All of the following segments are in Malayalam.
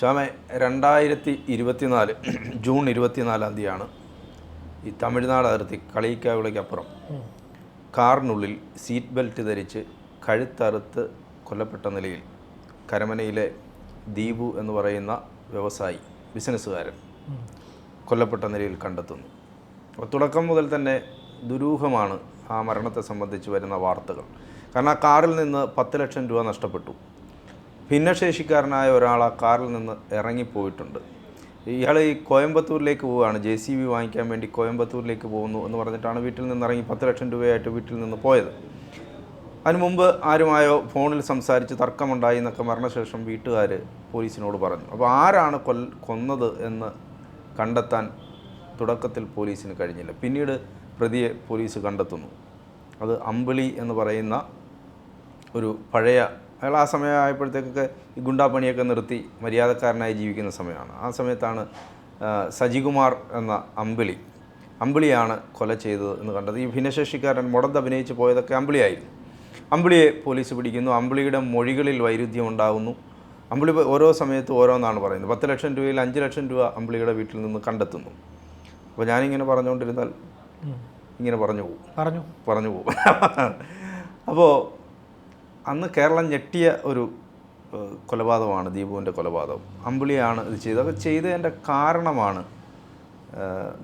ശ്യാമേ 2024 ജൂൺ 24 തീയതിയാണ് ഈ തമിഴ്നാട് അതിർത്തി കളിയിക്കാവിളയ്ക്കപ്പുറം കാറിനുള്ളിൽ സീറ്റ് ബെൽറ്റ് ധരിച്ച് കഴുത്തറുത്ത് കൊല്ലപ്പെട്ട നിലയിൽ കരമനയിലെ ദീപു എന്ന് പറയുന്ന വ്യവസായി ബിസിനസ്സുകാരൻ കൊല്ലപ്പെട്ട നിലയിൽ കണ്ടെത്തുന്നു. അപ്പോൾ തുടക്കം മുതൽ തന്നെ ദുരൂഹമാണ് ആ മരണത്തെ സംബന്ധിച്ച് വരുന്ന വാർത്തകൾ. കാരണം ആ കാറിൽ നിന്ന് 10 ലക്ഷം രൂപ നഷ്ടപ്പെട്ടു. ഭിന്നശേഷിക്കാരനായ ഒരാൾ ആ കാറിൽ നിന്ന് ഇറങ്ങിപ്പോയിട്ടുണ്ട്. ഇയാൾ ഈ കോയമ്പത്തൂരിലേക്ക് പോവുകയാണ്, JCB വാങ്ങിക്കാൻ വേണ്ടി കോയമ്പത്തൂരിലേക്ക് പോകുന്നു എന്ന് പറഞ്ഞിട്ടാണ് വീട്ടിൽ നിന്ന് ഇറങ്ങി 10 ലക്ഷം രൂപയായിട്ട് വീട്ടിൽ നിന്ന് പോയത്. അതിന് മുമ്പ് ആരുമായോ ഫോണിൽ സംസാരിച്ച് തർക്കമുണ്ടായി എന്നൊക്കെ മരണശേഷം വീട്ടുകാർ പോലീസിനോട് പറഞ്ഞു. അപ്പോൾ ആരാണ് കൊന്നത് എന്ന് കണ്ടെത്താൻ തുടക്കത്തിൽ പോലീസിന് കഴിഞ്ഞില്ല. പിന്നീട് പ്രതിയെ പോലീസ് കണ്ടെത്തുന്നു. അത് അമ്പിളി എന്ന് പറയുന്ന ഒരു പഴയ, അയാൾ ആ സമയമായപ്പോഴത്തേക്കൊക്കെ ഈ ഗുണ്ടാപ്പണിയൊക്കെ നിർത്തി മര്യാദക്കാരനായി ജീവിക്കുന്ന സമയമാണ്. ആ സമയത്താണ് സജികുമാർ എന്ന അമ്പിളിയാണ് കൊല ചെയ്തത് എന്ന് കണ്ടത്. ഈ ഭിന്നശേഷിക്കാരൻ മുടന്ത് അഭിനയിച്ച് പോയതൊക്കെ അമ്പിളിയായിരുന്നു. അമ്പിളിയെ പോലീസ് പിടിക്കുന്നു. അമ്പിളിയുടെ മൊഴികളിൽ വൈരുദ്ധ്യം ഉണ്ടാകുന്നു. അമ്പിളി ഓരോ സമയത്തും ഓരോന്നാണ് പറയുന്നത്. 10 ലക്ഷം രൂപയിൽ 5 ലക്ഷം രൂപ അമ്പിളിയുടെ വീട്ടിൽ നിന്ന് കണ്ടെത്തുന്നു. അപ്പോൾ ഞാനിങ്ങനെ പറഞ്ഞുകൊണ്ടിരുന്നാൽ ഇങ്ങനെ പറഞ്ഞു പോകും. അപ്പോൾ അന്ന് കേരളം ഞെട്ടിയ ഒരു കൊലപാതകമാണ് ദീപുവിൻ്റെ കൊലപാതകം. അമ്പിളിയാണ് ഇത് ചെയ്തത്. അത് ചെയ്തതിൻ്റെ കാരണമാണ്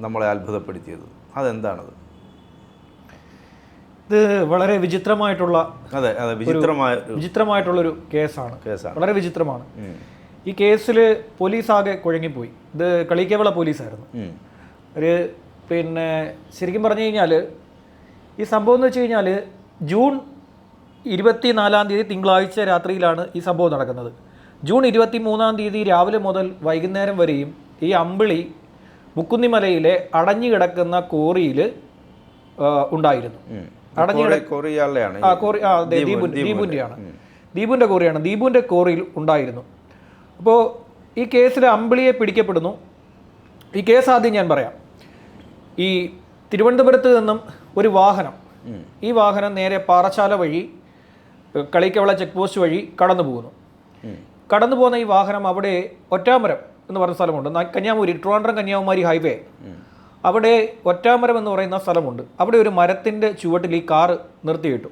നമ്മളെ അത്ഭുതപ്പെടുത്തിയത്. അതെന്താണത്? ഇത് വളരെ വിചിത്രമായിട്ടുള്ള വിചിത്രമായിട്ടുള്ളൊരു കേസാണ്. വളരെ വിചിത്രമാണ്. ഈ കേസിൽ പോലീസ് ആകെ കുഴങ്ങിപ്പോയി. ഇത് കളിക്കവിള പോലീസായിരുന്നു. ഒരു ശരിക്കും പറഞ്ഞു കഴിഞ്ഞാൽ ഈ സംഭവം എന്ന് വെച്ച് കഴിഞ്ഞാൽ ജൂൺ 24 തീയതി തിങ്കളാഴ്ച രാത്രിയിലാണ് ഈ സംഭവം നടക്കുന്നത്. ജൂൺ 23 തീയതി രാവിലെ മുതൽ വൈകുന്നേരം വരെയും ഈ അമ്പിളി മുക്കുന്നിമലയിലെ അടഞ്ഞു കിടക്കുന്ന കോറിയിൽ ഉണ്ടായിരുന്നു. ദീപുവിൻ്റെ കോറിയാണ്. ദീപുവിൻ്റെ കോറിയിൽ ഉണ്ടായിരുന്നു. അപ്പോൾ ഈ കേസിൽ അമ്പിളിയെ പിടിക്കപ്പെടുന്നു. ഈ കേസ് ആദ്യം ഞാൻ പറയാം. ഈ തിരുവനന്തപുരത്ത് നിന്നും ഒരു വാഹനം, ഈ വാഹനം നേരെ പാറശാല വഴി കളിക്കവള ചെക്ക് പോസ്റ്റ് വഴി കടന്നു പോകുന്ന ഈ വാഹനം അവിടെ ഒറ്റാമരം എന്ന് പറയുന്ന സ്ഥലമുണ്ട്. കന്യാകുമാരി, ട്രിവാൻഡ്രം കന്യാകുമാരി ഹൈവേ, അവിടെ ഒറ്റാമരം എന്ന് പറയുന്ന സ്ഥലമുണ്ട്. അവിടെ ഒരു മരത്തിൻ്റെ ചുവട്ടിൽ ഈ കാറ് നിർത്തിയിട്ടു.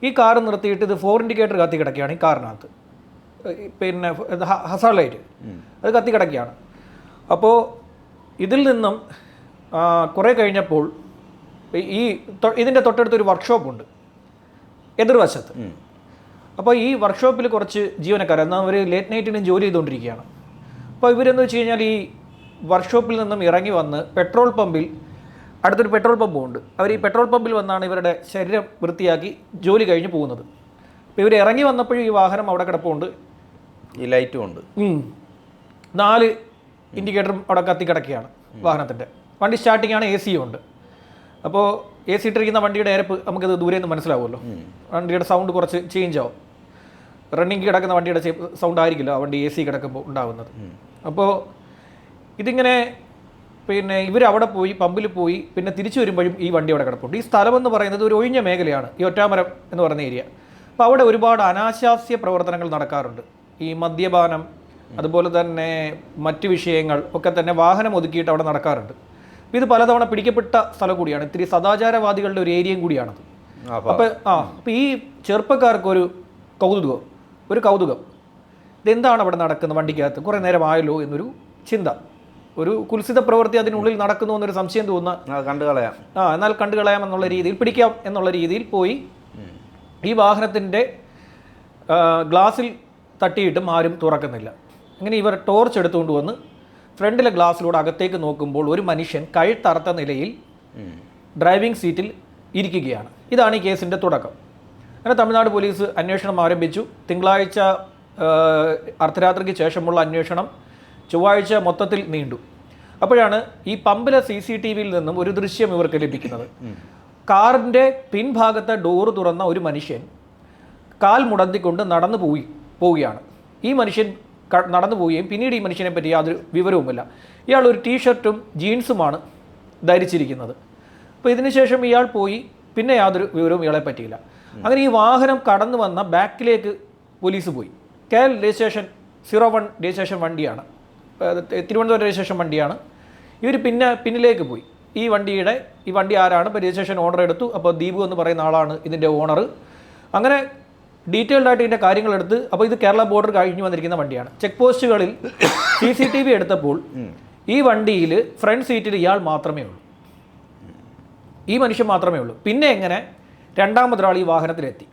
ഈ കാറ് നിർത്തിയിട്ട് ഇത് 4 ഇൻഡിക്കേറ്റർ കത്തി കിടക്കുകയാണ്. ഈ കാറിനകത്ത് ഹസാർഡ് ലൈറ്റ് അത് കത്തി കിടക്കുകയാണ്. അപ്പോൾ ഇതിൽ നിന്നും കുറേ കഴിഞ്ഞപ്പോൾ ഇതിൻ്റെ തൊട്ടടുത്തൊരു വർക്ക്ഷോപ്പുണ്ട് എതിർവശത്ത്. അപ്പോൾ ഈ വർക്ക്ഷോപ്പിൽ കുറച്ച് ജീവനക്കാർ, എന്നാൽ അവർ ലേറ്റ് നൈറ്റിന് ജോലി ചെയ്തുകൊണ്ടിരിക്കുകയാണ്. അപ്പോൾ ഇവരെന്ന് വെച്ച് കഴിഞ്ഞാൽ ഈ വർക്ക്ഷോപ്പിൽ നിന്നും ഇറങ്ങി വന്ന് പെട്രോൾ പമ്പിൽ, അടുത്തൊരു പെട്രോൾ പമ്പും ഉണ്ട്, അവർ ഈ പെട്രോൾ പമ്പിൽ വന്നാണ് ഇവരുടെ ശരീരം വൃത്തിയാക്കി ജോലി കഴിഞ്ഞ് പോകുന്നത്. അപ്പോൾ ഇവർ ഇറങ്ങി വന്നപ്പോഴും ഈ വാഹനം അവിടെ കിടപ്പുണ്ട്, ഈ ലൈറ്റും ഉണ്ട്, 4 ഇൻഡിക്കേറ്ററും അവിടെ കത്തി കിടക്കുകയാണ് വാഹനത്തിൻ്റെ. വണ്ടി സ്റ്റാർട്ടിംഗ് ആണ്, AC ഉണ്ട്. അപ്പോൾ AC ഇട്ടിരിക്കുന്ന വണ്ടിയുടെ ഏരപ്പ് നമുക്കത് ദൂരെ നിന്ന് മനസ്സിലാവുമല്ലോ. വണ്ടിയുടെ സൗണ്ട് കുറച്ച് ചേഞ്ച് ആവും. റണ്ണിങ് കിടക്കുന്ന വണ്ടിയുടെ സൗണ്ട് ആയിരിക്കില്ല ആ വണ്ടി AC കിടക്കുമ്പോൾ ഉണ്ടാകുന്നത്. അപ്പോൾ ഇതിങ്ങനെ ഇവരവിടെ പോയി, പമ്പിൽ പോയി, പിന്നെ തിരിച്ചു വരുമ്പോഴും ഈ വണ്ടി അവിടെ കിടപ്പുണ്ട്. ഈ സ്ഥലമെന്ന് പറയുന്നത് ഒരു ഒഴിഞ്ഞ മേഖലയാണ്, ഈ ഒറ്റാമരം എന്ന് പറയുന്ന ഏരിയ. അപ്പോൾ അവിടെ ഒരുപാട് അനാശാസ്യ പ്രവർത്തനങ്ങൾ നടക്കാറുണ്ട്. ഈ മദ്യപാനം, അതുപോലെ തന്നെ മറ്റ് വിഷയങ്ങൾ ഒക്കെ തന്നെ വാഹനം ഒതുക്കിയിട്ട് അവിടെ നടക്കാറുണ്ട്. ഇത് പലതവണ പിടിക്കപ്പെട്ട സ്ഥലം കൂടിയാണ്. ഇത്തിരി സദാചാരവാദികളുടെ ഒരു ഏരിയയും കൂടിയാണത്. അപ്പോൾ ഈ ചെറുപ്പക്കാർക്ക് ഒരു കൗതുകം, ഇതെന്താണ് അവിടെ നടക്കുന്നത് വണ്ടിക്കകത്ത്, കുറേ നേരമായല്ലോ എന്നൊരു ചിന്ത, ഒരു കുൽസിത പ്രവൃത്തി അതിനുള്ളിൽ നടക്കുന്നു എന്നൊരു സംശയം തോന്നുന്ന, എന്നാൽ കണ്ടുകളയാം എന്നുള്ള രീതിയിൽ, പിടിക്കാം എന്നുള്ള രീതിയിൽ പോയി ഈ വാഹനത്തിൻ്റെ ഗ്ലാസ്സിൽ തട്ടിയിട്ടും ആരും തുറക്കുന്നില്ല. അങ്ങനെ ഇവർ ടോർച്ച് എടുത്തുകൊണ്ട് വന്ന് ഫ്രണ്ടിലെ ഗ്ലാസ്സിലൂടെ അകത്തേക്ക് നോക്കുമ്പോൾ ഒരു മനുഷ്യൻ കഴുത്തറുത്ത നിലയിൽ ഡ്രൈവിംഗ് സീറ്റിൽ ഇരിക്കുകയാണ്. ഇതാണ് ഈ കേസിൻ്റെ തുടക്കം. അങ്ങനെ തമിഴ്നാട് പോലീസ് അന്വേഷണം ആരംഭിച്ചു. തിങ്കളാഴ്ച അർദ്ധരാത്രിക്ക് ശേഷമുള്ള അന്വേഷണം ചൊവ്വാഴ്ച മൊത്തത്തിൽ നീണ്ടു. അപ്പോഴാണ് ഈ പമ്പിലെ CCTVയിൽ നിന്നും ഒരു ദൃശ്യം ഇവർക്ക് ലഭിക്കുന്നത്. കാറിൻ്റെ പിൻഭാഗത്തെ ഡോറ് തുറന്ന ഒരു മനുഷ്യൻ കാൽ മുടന്തിക്കൊണ്ട് നടന്നു പോവുകയാണ്. ഈ മനുഷ്യൻ നടന്നു പോവുകയും പിന്നീട് ഈ മനുഷ്യനെ പറ്റി യാതൊരു വിവരവുമില്ല. ഇയാൾ ഒരു ടീഷർട്ടും ജീൻസുമാണ് ധരിച്ചിരിക്കുന്നത്. അപ്പോൾ ഇതിനുശേഷം ഇയാൾ പോയി, പിന്നെ യാതൊരു വിവരവും ഇയാളെ പറ്റിയില്ല. അങ്ങനെ ഈ വാഹനം കടന്നു വന്ന ബാക്കിലേക്ക് പോലീസ് പോയി. KL രജിസ്ട്രേഷൻ 01 രജിസ്ട്രേഷൻ വണ്ടിയാണ്, തിരുവനന്തപുരം രജിസ്ട്രേഷൻ വണ്ടിയാണ്. ഇവർ പിന്നിലേക്ക് പോയി. ഈ വണ്ടി ആരാണ്, ഇപ്പോൾ രജിസ്ട്രേഷൻ ഓണർ എടുത്തു. അപ്പോൾ ദീപു എന്ന് പറയുന്ന ആളാണ് ഇതിൻ്റെ ഓണർ. അങ്ങനെ ഡീറ്റെയിൽഡ് ആയിട്ട് ഇതിൻ്റെ കാര്യങ്ങളെടുത്ത്, അപ്പോൾ ഇത് കേരള ബോർഡർ കഴിഞ്ഞു വന്നിരിക്കുന്ന വണ്ടിയാണ്. ചെക്ക് പോസ്റ്റുകളിൽ CCTV എടുത്തപ്പോൾ ഈ വണ്ടിയിൽ ഫ്രണ്ട് സീറ്റിൽ ഇയാൾ മാത്രമേ ഉള്ളൂ, ഈ മനുഷ്യൻ മാത്രമേ ഉള്ളൂ. പിന്നെ എങ്ങനെ രണ്ടാമതൊരാൾ ഈ വാഹനത്തിലെത്തി?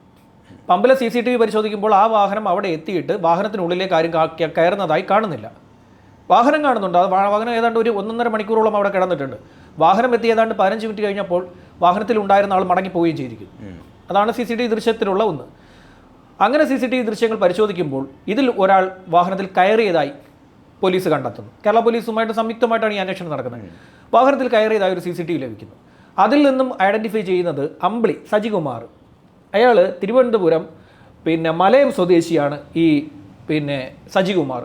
പമ്പിലെ CCTV പരിശോധിക്കുമ്പോൾ ആ വാഹനം അവിടെ എത്തിയിട്ട് വാഹനത്തിനുള്ളിലേക്ക് ആരും കയറുന്നതായി കാണുന്നില്ല. വാഹനം കാണുന്നുണ്ട്, അത് വാഹനം ഏതാണ്ട് ഒരു 1.5 മണിക്കൂറോളം അവിടെ കിടന്നിട്ടുണ്ട്. വാഹനം എത്തി ഏതാണ്ട് 15 മിനിറ്റ് കഴിഞ്ഞപ്പോൾ വാഹനത്തിൽ ഉണ്ടായിരുന്ന ആൾ മടങ്ങിപ്പോവുകയും ചെയ്തിരിക്കും. അതാണ് CCTV ദൃശ്യത്തിലുള്ള ഒന്ന്. അങ്ങനെ CCTV ദൃശ്യങ്ങൾ പരിശോധിക്കുമ്പോൾ ഇതിൽ ഒരാൾ വാഹനത്തിൽ കയറിയതായി പോലീസ് കണ്ടെത്തുന്നു. കേരള പോലീസുമായിട്ട് സംയുക്തമായിട്ടാണ് ഈ അന്വേഷണം നടക്കുന്നത്. വാഹനത്തിൽ കയറിയതായി ഒരു CCTV ലഭിക്കുന്നു. അതിൽ നിന്നും ഐഡൻറ്റിഫൈ ചെയ്യുന്നത് അമ്പിളി സജികുമാർ. അയാൾ തിരുവനന്തപുരം മലയം സ്വദേശിയാണ്. ഈ സജികുമാർ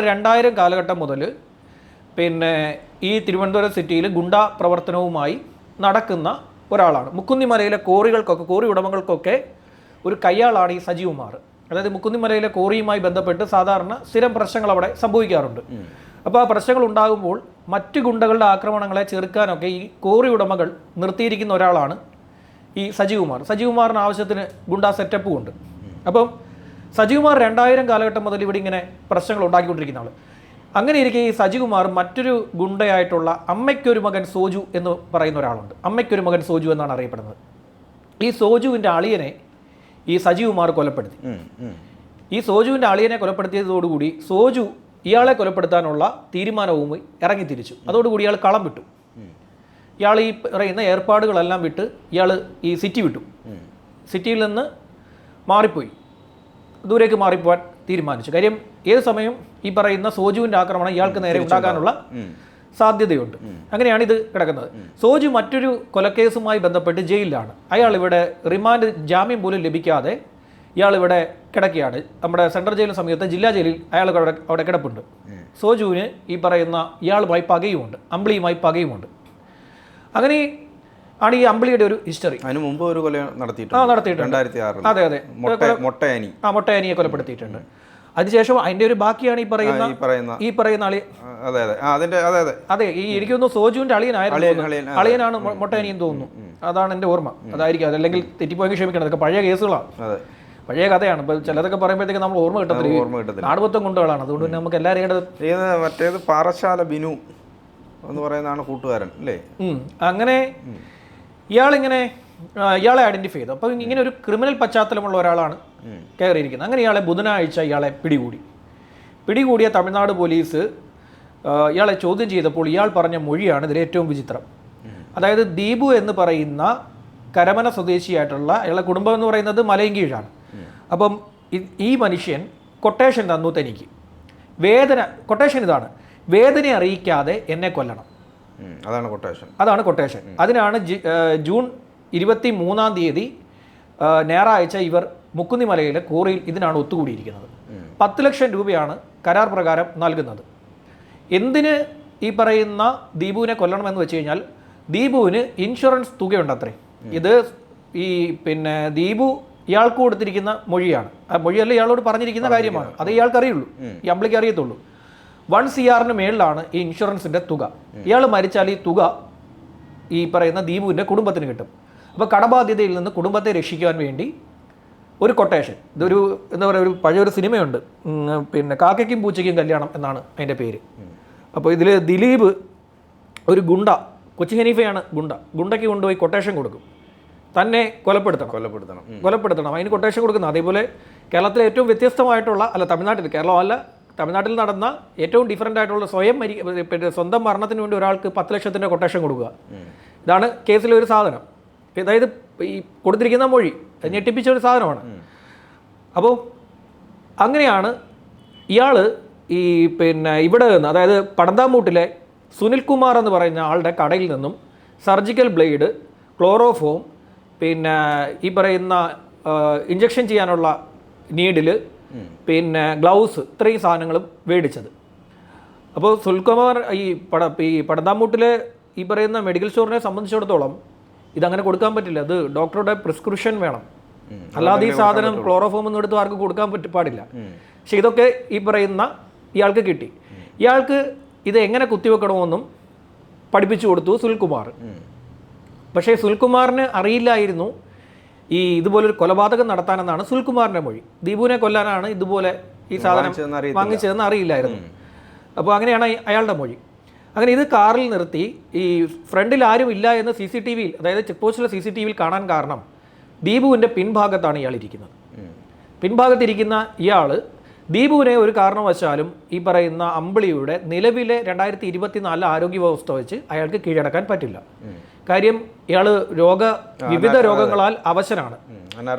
2000 കാലഘട്ടം മുതൽ ഈ തിരുവനന്തപുരം സിറ്റിയിൽ ഗുണ്ടാ പ്രവർത്തനവുമായി നടക്കുന്ന ഒരാളാണ്. മുക്കുന്നിമലയിലെ കോറി ഉടമകൾക്കൊക്കെ ഒരു കയ്യാളാണ് ഈ സജികുമാർ. അതായത് മുക്കുന്നിമലയിലെ കോറിയുമായി ബന്ധപ്പെട്ട് സാധാരണ സ്ഥിരം പ്രശ്നങ്ങൾ അവിടെ സംഭവിക്കാറുണ്ട്. അപ്പോൾ ആ പ്രശ്നങ്ങൾ ഉണ്ടാകുമ്പോൾ മറ്റ് ഗുണ്ടകളുടെ ആക്രമണങ്ങളെ ചെറുക്കാനൊക്കെ ഈ കോറി ഉടമകൾ നിർത്തിയിരിക്കുന്ന ഒരാളാണ് ഈ സജികുമാർ. സജികുമാറിന് ആവശ്യത്തിന് ഗുണ്ടാ സെറ്റപ്പും ഉണ്ട്. അപ്പം സജികുമാർ 2000 കാലഘട്ടം മുതൽ ഇവിടെ ഇങ്ങനെ പ്രശ്നങ്ങൾ ഉണ്ടാക്കിക്കൊണ്ടിരിക്കുന്ന ആൾ. അങ്ങനെ ഇരിക്കെ ഈ സജികുമാർ മറ്റൊരു ഗുണ്ടയായിട്ടുള്ള അമ്മയ്ക്കൊരു മകൻ സോജു എന്ന് പറയുന്ന ഒരാളുണ്ട്. അമ്മയ്ക്കൊരു മകൻ സോജു എന്നാണ് അറിയപ്പെടുന്നത്. ഈ സോജുവിൻ്റെ അളിയനെ ഈ സജികുമാർ കൊലപ്പെടുത്തി. ഈ സോജുവിൻ്റെ അളിയനെ കൊലപ്പെടുത്തിയതോടുകൂടി സോജു ഇയാളെ കൊലപ്പെടുത്താനുള്ള തീരുമാനവും ഇറങ്ങിത്തിരിച്ചു. അതോടുകൂടി ഇയാൾ കളം വിട്ടു. ഇയാൾ ഈ പറയുന്ന ഏർപ്പാടുകളെല്ലാം വിട്ട് ഇയാൾ ഈ സിറ്റി വിട്ടു. സിറ്റിയിൽ നിന്ന് മാറിപ്പോയി, ദൂരേക്ക് മാറിപ്പോവാൻ തീരുമാനിച്ചു. കാര്യം ഏത് സമയം ഈ പറയുന്ന സോജുവിൻ്റെ ആക്രമണം ഇയാൾക്ക് നേരെ ഉണ്ടാകാനുള്ള സാധ്യതയുണ്ട്. അങ്ങനെയാണ് ഇത് കിടക്കുന്നത്. സോജു മറ്റൊരു കൊലക്കേസുമായി ബന്ധപ്പെട്ട് ജയിലിലാണ്. അയാൾ ഇവിടെ റിമാൻഡ് ജാമ്യം പോലും ലഭിക്കാതെ ഇയാൾ ഇവിടെ കിടക്കുകയാണ്. നമ്മുടെ സെൻട്രൽ ജയിലിന് സമീപത്തെ ജില്ലാ ജയിലിൽ അയാൾ അവിടെ കിടപ്പുണ്ട്. സോജുവിന് ഈ പറയുന്ന ഇയാളുമായി പകയുമുണ്ട്, അമ്പിളിയുമായി പകയുമുണ്ട്. അങ്ങനെ ആണ് ഈ അമ്പിളിയുടെ ഒരു ഹിസ്റ്ററി. അതിന് മുമ്പ് ഒരു കൊല നടത്തിയിട്ടുണ്ട്. അതെ അതെ, മൊട്ടയാനിയെ കൊലപ്പെടുത്തിയിട്ടുണ്ട്. അതിനുശേഷം അതിന്റെ ഒരു ബാക്കിയാണ് ഈ പറയുന്ന അളി. അതെ, ഈ എനിക്കൊന്നു സോജുവിന്റെ അളിയനാണ് മൊട്ടയാനി എന്ന് തോന്നുന്നു. അതാണ് എൻ്റെ ഓർമ്മ. അതായിരിക്കും, അതല്ലെങ്കിൽ തെറ്റിപ്പോയെങ്കിൽ ക്ഷമിക്കണം. അതൊക്കെ പഴയ കേസുകളാണ്, പഴയ കഥയാണ്. ഇപ്പൊ ചിലതൊക്കെ പറയുമ്പോഴത്തേക്ക് നമ്മൾ ഓർമ്മ കിട്ടത്തില്ല. നാടുപൊത്തം കൊണ്ടുകളാണ്. അതുകൊണ്ട് തന്നെ നമുക്ക് എല്ലാവരും മറ്റേത് പാറശാല ബിനു എന്ന് പറയുന്നതാണ് കൂട്ടുകാരൻ അല്ലേ. അങ്ങനെ ഇയാളെ ഐഡന്റിഫൈ ചെയ്തു. അപ്പോൾ ഇങ്ങനെ ഒരു ക്രിമിനൽ പശ്ചാത്തലമുള്ള ഒരാളാണ് കയറിയിരിക്കുന്നത്. അങ്ങനെ ഇയാളെ ബുധനാഴ്ച ഇയാളെ പിടികൂടിയ തമിഴ്നാട് പോലീസ് ഇയാളെ ചോദ്യം ചെയ്തപ്പോൾ ഇയാൾ പറഞ്ഞ മൊഴിയാണ് ഇതിൽ ഏറ്റവും വിചിത്രം. അതായത് ദീപു എന്ന് പറയുന്ന കരമന സ്വദേശിയായിട്ടുള്ള അയാളുടെ കുടുംബം എന്ന് പറയുന്നത് മലയങ്കീഴാണ്. അപ്പം ഈ മനുഷ്യൻ കൊട്ടേഷൻ തന്നു തനിക്ക്. കൊട്ടേഷൻ ഇതാണ്: വേദന അറിയിക്കാതെ എന്നെ കൊല്ലണം. അതാണ് കൊട്ടേഷൻ. അതിനാണ് ജൂൺ 23-ാം തീയതി ഞായറാഴ്ച ഇവർ മുക്കുന്നിമലയിലെ കോറിയിൽ ഇതിനാണ് ഒത്തുകൂടിയിരിക്കുന്നത്. 10 ലക്ഷം രൂപയാണ് കരാർ പ്രകാരം നൽകുന്നത്. എന്തിന് ഈ പറയുന്ന ദീപുവിനെ കൊല്ലണമെന്ന് വെച്ച് കഴിഞ്ഞാൽ ദീപുവിന് ഇൻഷുറൻസ് തുകയുണ്ട് അത്രേ. ഇത് ഈ ദീപു ഇയാൾക്ക് കൊടുത്തിരിക്കുന്ന മൊഴിയാണ്. ആ മൊഴിയല്ല, ഇയാളോട് പറഞ്ഞിരിക്കുന്ന കാര്യമാണ്. അത് ഇയാൾക്ക് അറിയുള്ളൂ, ഈ അമ്പിളിക്ക് അറിയത്തുള്ളൂ. 1 CR മേളിലാണ് ഈ ഇൻഷുറൻസിൻ്റെ തുക. ഇയാൾ മരിച്ചാൽ ഈ തുക ഈ പറയുന്ന ദീപുവിൻ്റെ കുടുംബത്തിന് കിട്ടും. അപ്പോൾ കടബാധ്യതയിൽ നിന്ന് കുടുംബത്തെ രക്ഷിക്കാൻ വേണ്ടി ഒരു കൊട്ടേഷൻ. ഇതൊരു എന്താ പറയുക, ഒരു പഴയൊരു സിനിമയുണ്ട്, കാക്കയ്ക്കും പൂച്ചയ്ക്കും കല്യാണം എന്നാണ് അതിൻ്റെ പേര്. അപ്പോൾ ഇതിൽ ദിലീപ് ഒരു ഗുണ്ട, കൊച്ചി ഹനീഫയാണ് ഗുണ്ടയ്ക്ക് കൊണ്ടുപോയി കൊട്ടേഷൻ കൊടുക്കും, തന്നെ കൊലപ്പെടുത്തണം. അതിന് കൊട്ടേഷൻ കൊടുക്കുന്നത്. അതേപോലെ കേരളത്തിലെ ഏറ്റവും വ്യത്യസ്തമായിട്ടുള്ള, തമിഴ്നാട്ടിൽ നടന്ന ഏറ്റവും ഡിഫറൻ്റ് ആയിട്ടുള്ള സ്വന്തം മരണത്തിന് വേണ്ടി ഒരാൾക്ക് 10 ലക്ഷത്തിൻ്റെ കൊട്ടേഷൻ കൊടുക്കുക. ഇതാണ് കേസിലെ ഒരു സാധനം. അതായത് ഈ കൊടുത്തിരിക്കുന്ന മൊഴി ഞെട്ടിപ്പിച്ച ഒരു സാധനമാണ്. അപ്പോൾ അങ്ങനെയാണ് ഇയാൾ ഈ ഇവിടെ നിന്ന്, അതായത് പടന്താമൂട്ടിലെ സുനിൽകുമാർ എന്ന് പറയുന്ന ആളുടെ കടയിൽ നിന്നും സർജിക്കൽ ബ്ലേഡ്, ക്ലോറോഫോം, ഈ പറയുന്ന ഇഞ്ചക്ഷൻ ചെയ്യാനുള്ള നീഡിൽ, ഗ്ലൗസ്, ഇത്രയും സാധനങ്ങളും മേടിച്ചത്. അപ്പോൾ സുനിൽകുമാർ ഈ പടന്താമൂട്ടിലെ ഈ പറയുന്ന മെഡിക്കൽ സ്റ്റോറിനെ സംബന്ധിച്ചിടത്തോളം ഇതങ്ങനെ കൊടുക്കാൻ പറ്റില്ല. അത് ഡോക്ടറുടെ പ്രിസ്ക്രിപ്ഷൻ വേണം. അല്ലാതെ ഈ സാധനം ക്ലോറോഫോം ഒന്നും എടുത്ത് ആർക്കും കൊടുക്കാൻ പാടില്ല. പക്ഷെ ഇതൊക്കെ ഈ പറയുന്ന ഇയാൾക്ക് കിട്ടി. ഇയാൾക്ക് ഇത് എങ്ങനെ കുത്തിവെക്കണമെന്നും പഠിപ്പിച്ചു കൊടുത്തു സുനിൽകുമാർ. പക്ഷേ സുനിൽകുമാറിന് അറിയില്ലായിരുന്നു ഈ ഇതുപോലൊരു കൊലപാതകം നടത്താനെന്നാണ് സുനിൽകുമാറിൻ്റെ മൊഴി. ദീപുവിനെ കൊല്ലാനാണ് ഇതുപോലെ ഈ സാധനം വാങ്ങിച്ചതെന്ന് അറിയില്ലായിരുന്നു. അപ്പോൾ അങ്ങനെയാണ് അയാളുടെ മൊഴി. അങ്ങനെ ഇത് കാറിൽ നിർത്തി ഈ ഫ്രണ്ടിൽ ആരും ഇല്ല എന്ന് CCTV, അതായത് ചെക്ക് പോസ്റ്റിലെ CCTV കാണാൻ കാരണം ദീപുവിൻ്റെ പിൻഭാഗത്താണ് ഇയാൾ ഇരിക്കുന്നത്. പിൻഭാഗത്തിരിക്കുന്ന ഇയാൾ ദീപുവിനെ ഒരു കാരണവശാലും ഈ പറയുന്ന അമ്പിളിയുടെ നിലവിലെ 2024 ആരോഗ്യ വ്യവസ്ഥ വെച്ച് അയാൾക്ക് കീഴടക്കാൻ പറ്റില്ല. കാര്യം ഇയാൾ വിവിധ രോഗങ്ങളാൽ അവശനാണ്,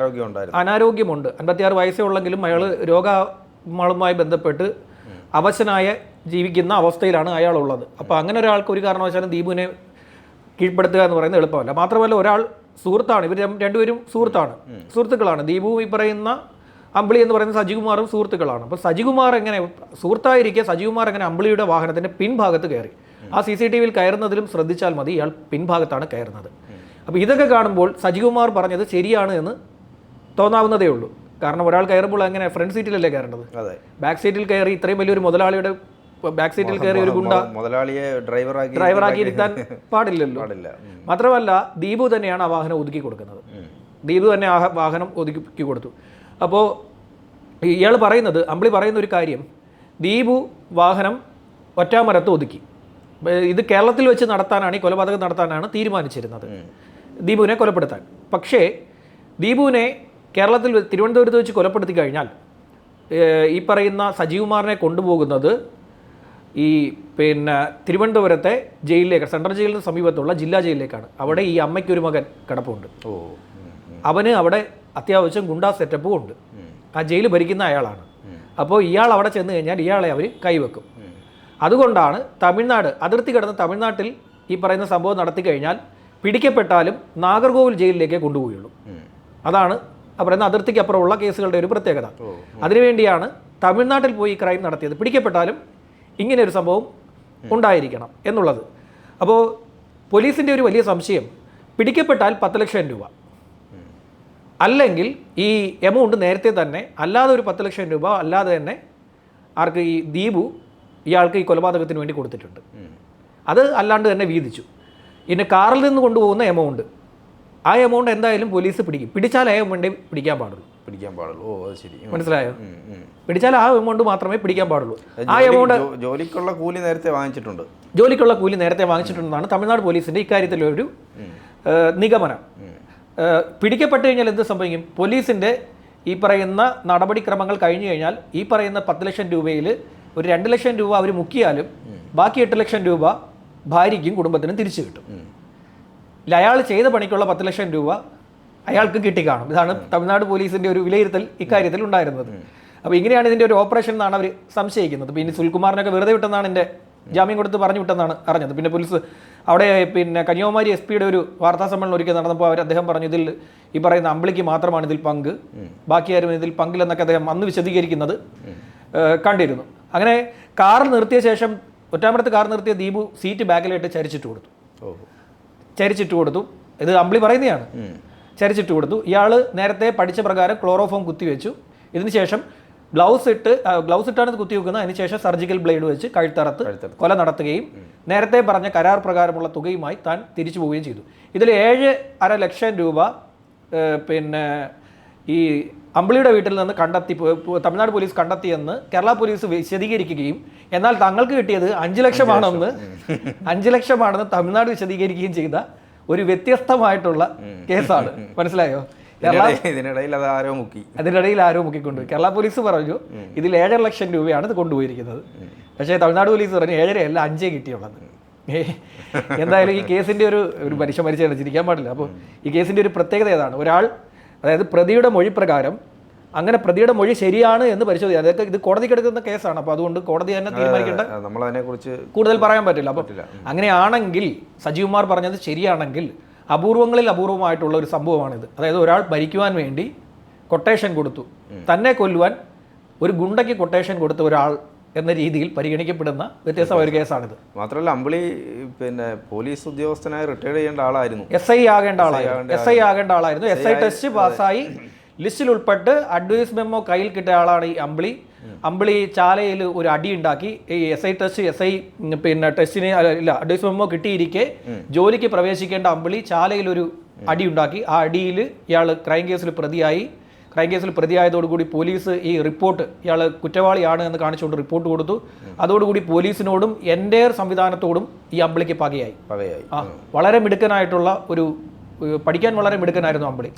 അനാരോഗ്യമുണ്ട്. 56 വയസ്സേ ഉള്ളെങ്കിലും അയാൾ രോഗങ്ങളുമായി ബന്ധപ്പെട്ട് അവശനായ ജീവിക്കുന്ന അവസ്ഥയിലാണ് അയാളുള്ളത്. അപ്പോൾ അങ്ങനെ ഒരാൾക്ക് ഒരു കാരണവശാലും ദീപുവിനെ കീഴ്പ്പെടുത്തുക എന്ന് പറയുന്നത് എളുപ്പമല്ല. മാത്രമല്ല ഒരാൾ സുഹൃത്താണ്, ഇവർ രണ്ടുപേരും സുഹൃത്തുക്കളാണ്. ദീപു ഈ പറയുന്ന അമ്പിളി എന്ന് പറയുന്ന സജികുമാറും സുഹൃത്തുക്കളാണ്. അപ്പോൾ സജികുമാർ എങ്ങനെ സുഹൃത്തായിരിക്കെ സജികുമാർ എങ്ങനെ അമ്പിളിയുടെ വാഹനത്തിൻ്റെ പിൻഭാഗത്ത് കയറി? ആ CCTV കയറുന്നതിലും ശ്രദ്ധിച്ചാൽ മതി, ഇയാൾ പിൻഭാഗത്താണ് കയറുന്നത്. അപ്പോൾ ഇതൊക്കെ കാണുമ്പോൾ സജികുമാർ പറഞ്ഞത് ശരിയാണ് എന്ന് തോന്നാവുന്നതേ ഉള്ളൂ. കാരണം ഒരാൾ കയറുമ്പോൾ അങ്ങനെ ഫ്രണ്ട് സീറ്റിലല്ലേ കയറേണ്ടത്? ബാക്ക് സീറ്റിൽ കയറി ഇത്രയും വലിയൊരു മുതലാളിയുടെ ബാക്ക് സീറ്റിൽ കയറി ഒരു ഗുണ്ട മുതലാളിയെ ഡ്രൈവറാക്കി ഇരുത്താൻ പാടില്ലല്ലോ. മാത്രമല്ല ദീപു തന്നെയാണ് ആ വാഹനം ഒതുക്കി കൊടുക്കുന്നത്. ദീപു തന്നെ ആ വാഹനം ഒതുക്കി കൊടുത്തു. അപ്പോൾ ഇയാൾ പറയുന്നത്, അമ്പിളി പറയുന്ന ഒരു കാര്യം, ദീപു വാഹനം ഒറ്റാമരത്ത് ഒതുക്കി. ഇത് കേരളത്തിൽ വെച്ച് നടത്താനാണ്, ഈ കൊലപാതകം നടത്താനാണ് തീരുമാനിച്ചിരുന്നത്, ദീപുവിനെ കൊലപ്പെടുത്താൻ. പക്ഷേ ദീപുവിനെ കേരളത്തിൽ തിരുവനന്തപുരത്ത് വെച്ച് കൊലപ്പെടുത്തി കഴിഞ്ഞാൽ ഈ പറയുന്ന സജീവകുമാറിനെ കൊണ്ടുപോകുന്നത് ഈ തിരുവനന്തപുരത്തെ ജയിലിലേക്ക്, സെൻട്രൽ ജയിലിന് സമീപത്തുള്ള ജില്ലാ ജയിലിലേക്കാണ്. അവിടെ ഈ അമ്മയ്ക്കൊരു മകൻ കിടപ്പുണ്ട്. അവന് അവിടെ അത്യാവശ്യം ഗുണ്ടാ സെറ്റപ്പും ഉണ്ട്. ആ ജയിൽ ഭരിക്കുന്ന അയാളാണ്. അപ്പോൾ ഇയാൾ അവിടെ ചെന്ന് കഴിഞ്ഞാൽ ഇയാളെ അവർ കൈവെക്കും. അതുകൊണ്ടാണ് അതിർത്തി കിടന്ന് തമിഴ്നാട്ടിൽ ഈ പറയുന്ന സംഭവം നടത്തി കഴിഞ്ഞാൽ പിടിക്കപ്പെട്ടാലും നാഗർകോവിൽ ജയിലിലേക്കേ കൊണ്ടുപോയുള്ളൂ. അതാണ് പറയുന്ന അതിർത്തിക്ക് അപ്പുറമുള്ള കേസുകളുടെ ഒരു പ്രത്യേകത. അതിനുവേണ്ടിയാണ് തമിഴ്നാട്ടിൽ പോയി ക്രൈം നടത്തിയത്. പിടിക്കപ്പെട്ടാലും ഇങ്ങനെ ഒരു സംഭവം ഉണ്ടായിരിക്കണം എന്നുള്ളത്. അപ്പോൾ പോലീസിൻ്റെ ഒരു വലിയ സംശയം, പിടിക്കപ്പെട്ടാൽ 10 ലക്ഷം രൂപ, അല്ലെങ്കിൽ ഈ എമൗണ്ട് നേരത്തെ തന്നെ അല്ലാതെ ഒരു 10 ലക്ഷം രൂപ അല്ലാതെ തന്നെ ആർക്ക് ഈ ദീപു ഇയാൾക്ക് ഈ കൊലപാതകത്തിന് വേണ്ടി കൊടുത്തിട്ടുണ്ട്. അത് അല്ലാണ്ട് തന്നെ വീതിച്ചു. ഇനി കാറിൽ നിന്ന് കൊണ്ടുപോകുന്ന എമൗണ്ട്, ആ എമൗണ്ട് എന്തായാലും പോലീസ് പിടിക്കും. പിടിച്ചാൽ ആ എമൗണ്ടേ പിടിക്കാൻ പാടുള്ളൂ. ഓ അത് ശരി, മനസ്സിലായോ? പിടിച്ചാൽ ആ എമൗണ്ട് മാത്രമേ പിടിക്കാൻ പാടുള്ളൂ. ആ എമൗണ്ട് ജോലിക്കുള്ള കൂലി നേരത്തെ വാങ്ങിച്ചിട്ടുണ്ടെന്നാണ് തമിഴ്നാട് പോലീസിന്റെ ഇക്കാര്യത്തിലൊരു നിഗമനം. പിടിക്കപ്പെട്ട് കഴിഞ്ഞാൽ എന്ത് സംഭവിക്കും? പോലീസിന്റെ ഈ പറയുന്ന നടപടിക്രമങ്ങൾ കഴിഞ്ഞു കഴിഞ്ഞാൽ ഈ പറയുന്ന 10 ലക്ഷം രൂപയിൽ ഒരു 2 ലക്ഷം രൂപ അവർ മുക്കിയാലും ബാക്കി 8 ലക്ഷം രൂപ ഭാര്യയ്ക്കും കുടുംബത്തിനും തിരിച്ചു കിട്ടും. അയാൾ ചെയ്ത പണിക്കുള്ള 10 ലക്ഷം രൂപ അയാൾക്ക് കിട്ടിക്കാണും. ഇതാണ് തമിഴ്നാട് പോലീസിന്റെ ഒരു വിലയിരുത്തൽ ഇക്കാര്യത്തിൽ ഉണ്ടായിരുന്നത്. അപ്പോൾ ഇങ്ങനെയാണ് ഇതിന്റെ ഒരു ഓപ്പറേഷൻ എന്നാണ് അവർ സംശയിക്കുന്നത്. പിന്നെ സുനിൽകുമാറിനൊക്കെ വെറുതെ വിട്ടെന്നാണ് എൻ്റെ ജാമ്യം കൊടുത്ത് പറഞ്ഞു വിട്ടെന്നാണ് അറിഞ്ഞത്. പിന്നെ പോലീസ് അവിടെ കന്യാകുമാരി SP-യുടെ ഒരു വാർത്താ സമ്മേളനം ഒരിക്കൽ നടന്നപ്പോൾ അദ്ദേഹം പറഞ്ഞു, ഇതിൽ ഈ പറയുന്ന അമ്പിളിക്ക് മാത്രമാണ് ഇതിൽ പങ്ക്, ബാക്കി ആരും ഇതിൽ പങ്കില്ലെന്നൊക്കെ അദ്ദേഹം അന്ന് വിശദീകരിക്കുന്നത് കണ്ടിരുന്നു. അങ്ങനെ കാർ നിർത്തിയ ശേഷം ഒറ്റാമരത്ത് കാർ നിർത്തിയ ദീപു സീറ്റ് ബാക്കിലായിട്ട് ചരിച്ചിട്ട് കൊടുത്തു. ഇത് അമ്പിളി പറയുന്നതാണ്. ചരിച്ചിട്ട് കൊടുത്തു. ഇയാൾ നേരത്തെ പഠിച്ച പ്രകാരം ക്ലോറോഫോം കുത്തിവെച്ചു. ഇതിനുശേഷം ഗ്ലൗസ് ഇട്ടാണ് ഇത് കുത്തിവെക്കുന്നത്. അതിനുശേഷം സർജിക്കൽ ബ്ലേഡ് വെച്ച് കഴുത്തറത്ത് കൊല നടത്തുകയും നേരത്തെ പറഞ്ഞ കരാർ പ്രകാരമുള്ള തുകയുമായി താൻ തിരിച്ചു പോവുകയും ചെയ്തു. ഇതിൽ 7.5 ലക്ഷം രൂപ ഈ അമ്പിളിയുടെ വീട്ടിൽ നിന്ന് തമിഴ്നാട് പോലീസ് കണ്ടെത്തിയെന്ന് കേരള പോലീസ് വിശദീകരിക്കുകയും എന്നാൽ തങ്ങൾക്ക് കിട്ടിയത് 5 ലക്ഷമാണെന്ന് തമിഴ്നാട് വിശദീകരിക്കുകയും ചെയ്ത ഒരു വ്യത്യസ്തമായിട്ടുള്ള കേസാണ്. മനസ്സിലായോ? അതിനിടയിൽ ആരോ മുക്കിക്കൊണ്ടു. കേരള പോലീസ് പറഞ്ഞു ഇതിൽ 7.5 ലക്ഷം രൂപയാണ് ഇത് കൊണ്ടുപോയിരിക്കുന്നത്. പക്ഷേ തമിഴ്നാട് പോലീസ് പറഞ്ഞു 7.5 അല്ല 5 കിട്ടിയുള്ളത്. എന്തായാലും ഈ കേസിന്റെ ഒരു മനുഷ്യ ചിരിക്കാൻ പാടില്ല. അപ്പോൾ ഈ കേസിന്റെ ഒരു പ്രത്യേകത ഏതാണ്? ഒരാൾ, അതായത് പ്രതിയുടെ മൊഴി പ്രകാരം, അങ്ങനെ പ്രതിയുടെ മൊഴി ശരിയാണ് എന്ന് പരിശോധിക്കുക. അതൊക്കെ ഇത് കോടതി കിടക്കുന്ന കേസാണ്. അപ്പോൾ അതുകൊണ്ട് കോടതി തന്നെ തീരുമാനിക്കേണ്ട, നമ്മളതിനെക്കുറിച്ച് കൂടുതൽ പറയാൻ പറ്റില്ല. അപ്പം അങ്ങനെയാണെങ്കിൽ സജീവകുമാർ പറഞ്ഞത് ശരിയാണെങ്കിൽ അപൂർവങ്ങളിൽ അപൂർവമായിട്ടുള്ള ഒരു സംഭവമാണിത്. അതായത് ഒരാൾ ഭരിക്കുവാൻ വേണ്ടി കൊട്ടേഷൻ കൊടുത്തു, തന്നെ കൊല്ലുവാൻ ഒരു ഗുണ്ടയ്ക്ക് കൊട്ടേഷൻ കൊടുത്ത ഒരാൾ എന്ന രീതിയിൽ പരിഗണിക്കപ്പെടുന്ന വ്യത്യസ്തമായ ഒരു കേസാണിത്. മാത്രമല്ല അമ്പിളി പോലീസ് ഉദ്യോഗസ്ഥനായി റിട്ടയർഡ് ചെയ്യേണ്ട ആളായിരുന്നു. SI ആകേണ്ട ആളായിരുന്നു. SI ടെസ്റ്റ് പാസ്സായി ലിസ്റ്റിൽ ഉൾപ്പെട്ട് അഡ്വൈസ് മെമ്മോ കയ്യിൽ കിട്ടിയ ആളാണ് ഈ അമ്പിളി. അമ്പിളി ചാലയിൽ ഒരു അടി ഉണ്ടാക്കി ഈ SI ടെസ്റ്റ് പിന്നെ ടെസ്റ്റിന് ഇല്ല അഡ്വൈസ് മെമ്മോ കിട്ടിയിരിക്കെ ജോലിക്ക് പ്രവേശിക്കേണ്ട അമ്പിളി ചാലയിൽ ഒരു അടി ഉണ്ടാക്കി. ആ അടിയിൽ ഇയാൾ ക്രൈം കേസിൽ പ്രതിയായതോടുകൂടി പോലീസ് ഈ റിപ്പോർട്ട് ഇയാൾ കുറ്റവാളിയാണ് എന്ന് കാണിച്ചുകൊണ്ട് റിപ്പോർട്ട് കൊടുത്തു. അതോടുകൂടി പോലീസിനോടും എൻ്റെ സംവിധാനത്തോടും ഈ അമ്പിളിക്ക് പകയായി. വളരെ മിടുക്കനായിട്ടുള്ള പഠിക്കാൻ വളരെ മിടുക്കനായിരുന്നു അമ്പിളി.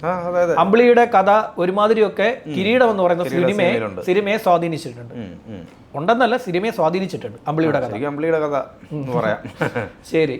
അമ്പിളിയുടെ കഥ ഒരുമാതിരിയൊക്കെ കിരീടം എന്ന് പറയുന്ന സിനിമയെ സ്വാധീനിച്ചിട്ടുണ്ട്. ഉണ്ടെന്നല്ല, സിനിമയെ സ്വാധീനിച്ചിട്ടുണ്ട് അമ്പിളിയുടെ കഥ. അമ്പിളിയുടെ കഥ പറയാം. ശരി.